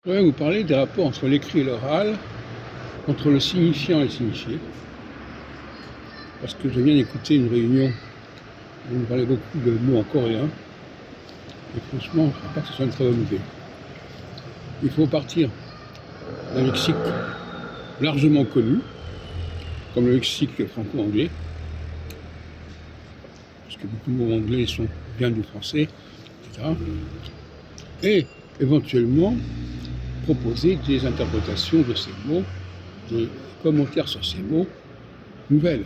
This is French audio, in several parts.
Je voudrais vous parler des rapports entre l'écrit et l'oral, entre le signifiant et le signifié. Parce que je viens d'écouter une réunion où on parlait beaucoup de mots en coréen. Et franchement, je ne crois pas que ce soit une très bonne idée. Il faut partir d'un lexique largement connu, comme le lexique franco-anglais, parce que beaucoup de mots anglais viennent du français, etc. Et éventuellement proposer des interprétations de ces mots, des commentaires sur ces mots nouvelles.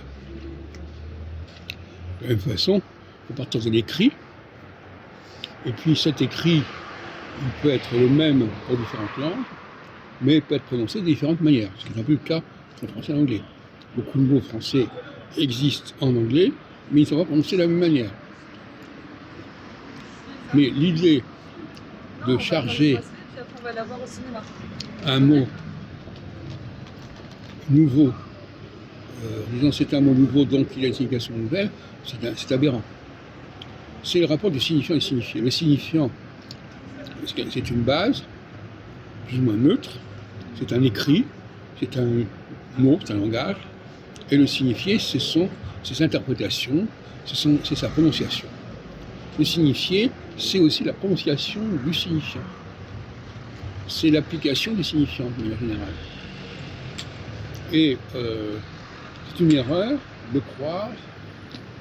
De la même façon, il faut partir de l'écrit, et puis cet écrit, il peut être le même pour différentes langues, mais peut être prononcé de différentes manières, ce qui n'est plus le cas entre le français et l'anglais. Beaucoup de mots français existent en anglais, mais ils ne sont pas prononcés de la même manière. Mais l'idée de charger un mot nouveau, en disant c'est un mot nouveau, donc il a une signification nouvelle, c'est aberrant. C'est le rapport du signifiant et du signifié. Le signifiant, c'est une base, plus ou moins neutre, c'est un écrit, c'est un mot, c'est un langage, et le signifié, ce sont ses interprétations, c'est sa prononciation. Le signifié, c'est aussi la prononciation du signifiant. C'est l'application du signifiant, de manière générale. Et c'est une erreur de croire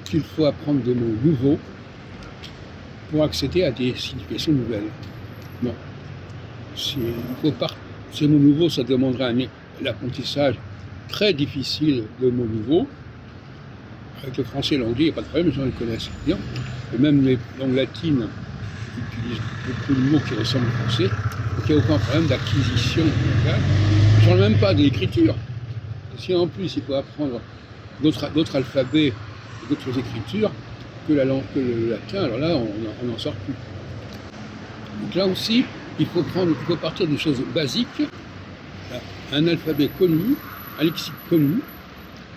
qu'il faut apprendre des mots nouveaux pour accéder à des significations nouvelles. Non. Ces mots nouveaux, ça demanderait l'apprentissage très difficile de mots nouveaux. Avec le français et l'anglais, il n'y a pas de problème, les gens les connaissent bien. Et même les langues latines utilisent beaucoup de mots qui ressemblent au français. Donc il n'y a aucun problème d'acquisition du langage. Je ne parle même pas de l'écriture. Si en plus il faut apprendre d'autres alphabets et d'autres écritures que le latin, alors là on n'en sort plus. Donc là aussi, il faut partir de choses basiques, un alphabet connu, un lexique connu,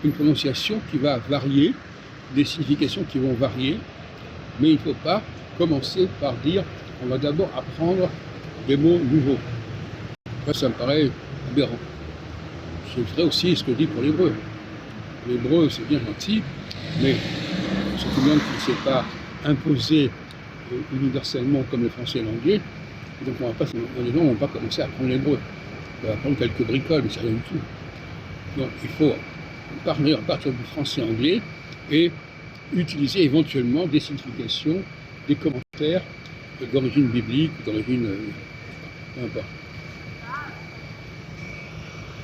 une prononciation qui va varier, des significations qui vont varier, mais il ne faut pas commencer par dire on va d'abord apprendre des mots nouveaux. Ça me paraît aberrant. Je ferai aussi ce que je dis pour l'hébreu. L'hébreu, c'est bien gentil, mais c'est une langue qui ne s'est pas imposée universellement comme le français et l'anglais. Donc les gens ne vont pas commencer à apprendre l'hébreu. On va apprendre quelques bricoles, mais c'est rien du tout. Donc il faut partir du français et anglais et utiliser éventuellement des significations, des commentaires d'origine biblique, d'origine peu importe.